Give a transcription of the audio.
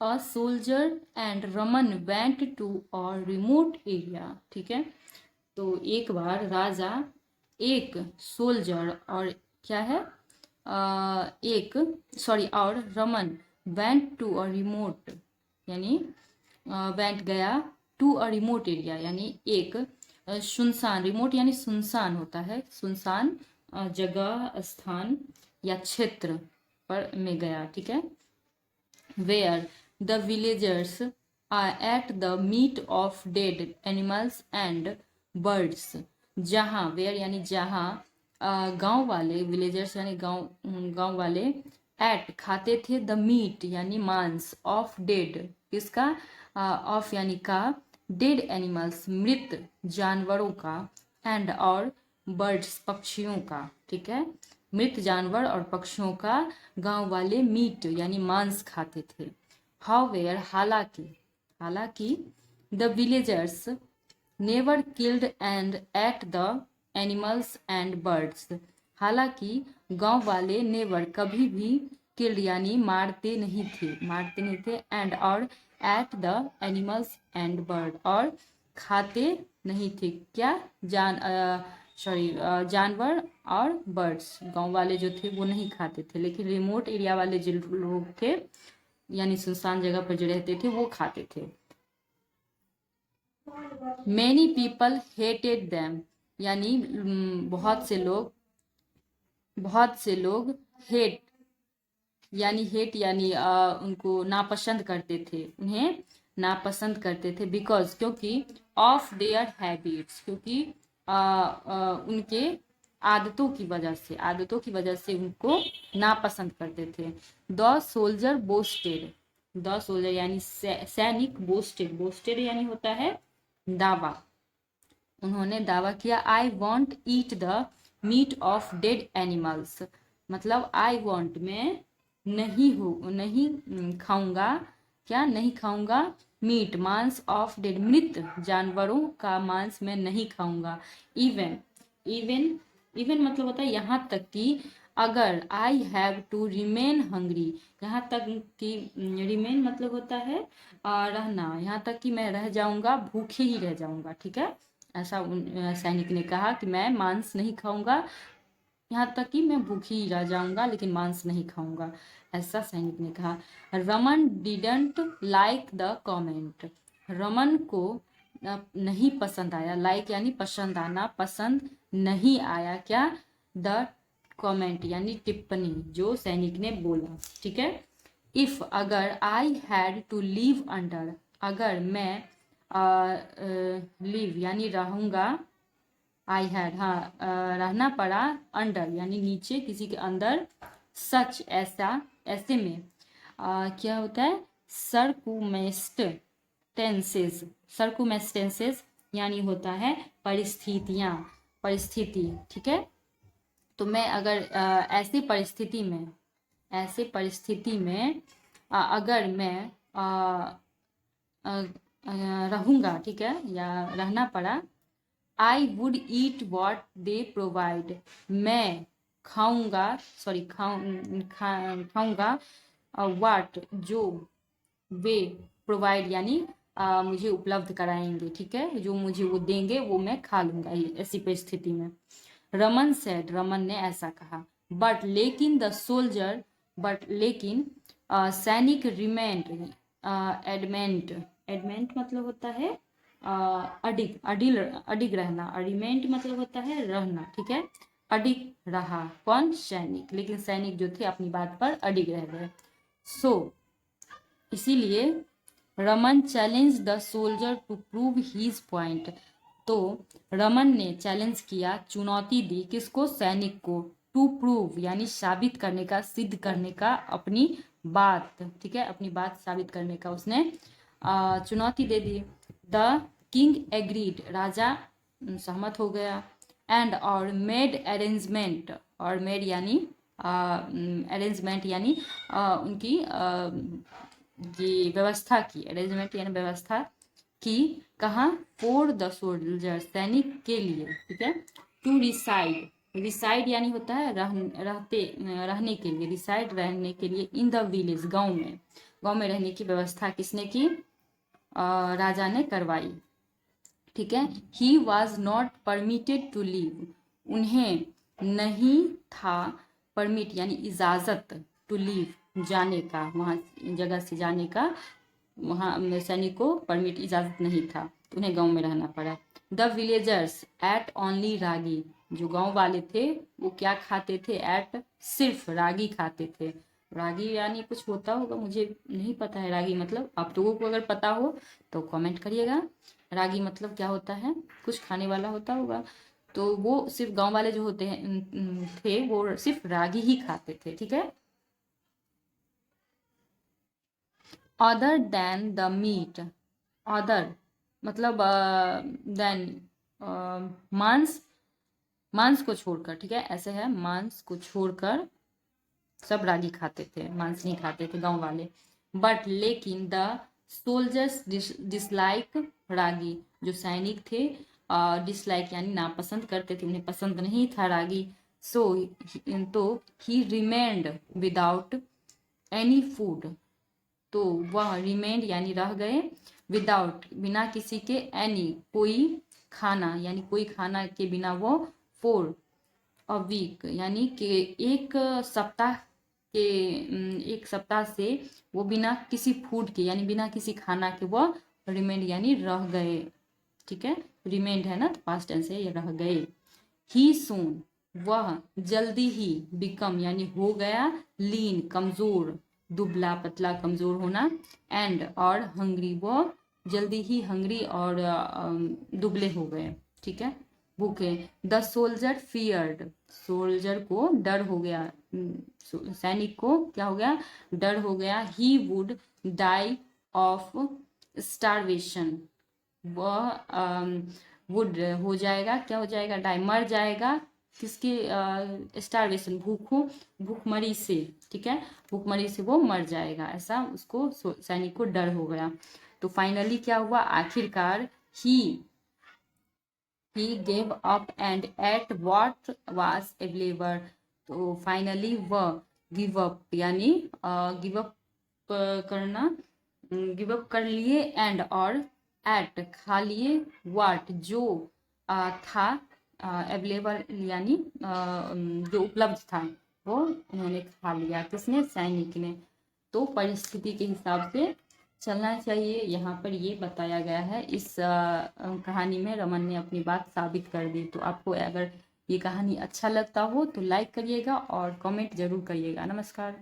A soldier and Raman went to a remote area. ठीक है, तो एक बार राजा, एक सोल्जर और क्या है एक सॉरी और Raman went to a remote यानी वेंट गया टू अ रिमोट एरिया यानी एक सुनसान, रिमोट यानी सुनसान होता है, सुनसान जगह, स्थान या क्षेत्र पर में गया। ठीक है, where the villagers ate the meat of dead animals and birds. जहाँ, वेयर यानी जहाँ, गांव वाले, विलेजर्स यानी गांव, गांव वाले, एट खाते थे, द मीट यानी मांस, ऑफ डेड किसका, ऑफ यानी का, डेड एनिमल्स मृत जानवरों का, एंड और बर्ड्स पक्षियों का। ठीक है, मृत जानवर और पक्षियों का गांव वाले मीट यानी मांस खाते थे। हाउएवर हालांकि, हालांकि the villagers never killed and at the animals and birds. हालांकि गांव वाले नेवर कभी भी किल्ड यानी मारते नहीं थे, मारते नहीं थे, एंड और at the animals and bird और खाते नहीं थे क्या, जानवर और बर्ड्स। गांव वाले जो थे वो नहीं खाते थे, लेकिन रिमोट एरिया वाले जो लोग थे यानी सुनसान जगह पर जो रहते थे वो खाते थे। मैनी पीपल हेटेड देम यानी बहुत से लोग हेट यानी उनको नापसंद करते थे, उन्हें नापसंद करते थे, बिकॉज क्योंकि, ऑफ देयर हैबिट्स क्योंकि उनके आदतों की वजह से उनको नापसंद करते थे। The soldier boasted, the soldier यानी सैनिक, बोस्टेड यानी होता है दावा, उन्होंने दावा किया, I won't eat the meat of dead animals, मतलब आई वॉन्ट में नहीं खाऊंगा, क्या नहीं खाऊंगा, मीट मांस ऑफ डेड मृत जानवरों का मांस मैं नहीं खाऊंगा। इवन इवन इवन मतलब होता है यहाँ तक कि, अगर I have to remain hungry, यहाँ तक कि, रिमेन मतलब होता है रहना, यहाँ तक कि मैं रह जाऊंगा, भूखे ही रह जाऊंगा। ठीक है, ऐसा सैनिक ने कहा कि मैं मांस नहीं खाऊंगा, यहाँ तक कि मैं भूखी ही रह जाऊंगा लेकिन मांस नहीं खाऊंगा, ऐसा सैनिक ने कहा। Raman didn't like the comment, Raman को नहीं पसंद आया, लाइक यानी पसंद आना, पसंद नहीं आया क्या, द कमेंट यानी टिप्पणी जो सैनिक ने बोला। ठीक है, इफ अगर I had to live under, अगर मैं लिव यानी रहूंगा, आई हैड हाँ रहना पड़ा, अंडर यानी नीचे, किसी के अंदर, सच ऐसा, ऐसे में क्या होता है, सर्कुमेस्टेंसेस यानी होता है परिस्थितियाँ, परिस्थिति। ठीक है, तो मैं अगर ऐसे परिस्थिति में अगर मैं रहूंगा, ठीक है, या रहना पड़ा, I would eat what they provide, मैं खाऊंगा वाट जो वे प्रोवाइड यानी मुझे उपलब्ध कराएंगे। ठीक है, जो मुझे वो देंगे वो मैं खा लूंगा ऐसी परिस्थिति में। रमन सेड, रमन ने ऐसा कहा, बट लेकिन सैनिक रिमेंड एडमेंट मतलब होता है अडिग रहना, अडिमेंट मतलब होता है रहना। ठीक है, अडिग रहा कौन, सैनिक, लेकिन सैनिक जो थे अपनी बात पर अडिग रह गए। इसीलिए Raman challenge the soldier to prove his point, तो रमन ने चैलेंज किया, चुनौती दी, किसको, सैनिक को, टू प्रूव यानी साबित करने का, सिद्ध करने का अपनी बात। ठीक है, अपनी बात साबित करने का उसने चुनौती दे दी। द किंग एग्रीड, राजा सहमत हो गया, एंड और मेड अरेंजमेंट, और मेड यानी अरेंजमेंट यानी उनकी ये व्यवस्था की, अरेंजमेंट यानी व्यवस्था की, कहाँ, फॉर द सोल्जर सैनिक के लिए। ठीक है, टू रिसाइड रिसाइड यानी होता है रहने के लिए, रिसाइड रहने के लिए इन द विलेज, गांव में रहने की व्यवस्था किसने की? राजा ने करवाई। ठीक है। He was not permitted to leave, उन्हें नहीं था परमिट यानी इजाजत, टू लीव जाने का, वहाँ जगह से जाने का, वहाँ सैनिक को परमिट इजाजत नहीं था, तो उन्हें गांव में रहना पड़ा। द विलेजर्स एट ओनली रागी, जो गांव वाले थे वो क्या खाते थे? एट, सिर्फ रागी खाते थे। रागी यानी कुछ होता होगा, मुझे नहीं पता है रागी मतलब, आप लोगों को अगर पता हो तो कमेंट करिएगा। रागी मतलब क्या होता है? कुछ खाने वाला होता होगा। तो वो सिर्फ गांव वाले जो होते हैं थे वो सिर्फ रागी ही खाते थे। ठीक है। Other than the meat, other मतलब देन, मांस, मांस को छोड़कर। ठीक है, ऐसे है, मांस को छोड़कर सब रागी खाते थे, मांस नहीं खाते थे गांव वाले। बट लेकिन द सोल्जर्स डिसलाइक रागी, जो सैनिक थे डिसलाइक यानी नापसंद करते थे, उन्हें पसंद नहीं था रागी। सो तो ही रिमेंड विदाउट एनी फूड, तो वह रिमेंड यानी रह गए, विदाउट बिना किसी के, एनी कोई खाना यानी कोई खाना के बिना वो, फोर अ वीक यानी कि एक सप्ताह के, एक सप्ताह से वो बिना किसी फूड के यानी बिना किसी खाना के वो रिमेंड यानी रह गए। ठीक है, रिमेंड है ना तो पास्ट टेंस है, ये रह गए। ही सून, वह जल्दी ही, बिकम यानी हो गया, लीन कमजोर, दुबला पतला कमजोर होना, एंड और हंग्री, वो जल्दी ही हंग्री और दुबले हो गए। ठीक है, भूखे। द सोल्जर फियर्ड, सोल्जर को डर हो गया, सैनिक को क्या हो गया? डर हो गया। He would die of starvation, वह वुड हो जाएगा, क्या हो जाएगा? डाई, मर जाएगा, किसके? स्टारवेशन, भूखमरी से। ठीक है, भूखमरी से वो मर जाएगा, ऐसा उसको सैनिक को डर हो गया। तो फाइनली क्या हुआ? आखिरकार he gave up and ate what was available, तो फाइनली वह गिव अप यानी गिव अप करना, गिव अप कर लिए, एंड और एट खा लिए, व्हाट जो था, अवेलेबल यानी जो उपलब्ध था वो उन्होंने खा लिया, किसने? सैनिक ने। तो परिस्थिति के हिसाब से चलना चाहिए, यहाँ पर ये बताया गया है। इस कहानी में रमन ने अपनी बात साबित कर दी। तो आपको अगर ये कहानी अच्छा लगता हो तो लाइक करिएगा और कमेंट जरूर करिएगा। नमस्कार।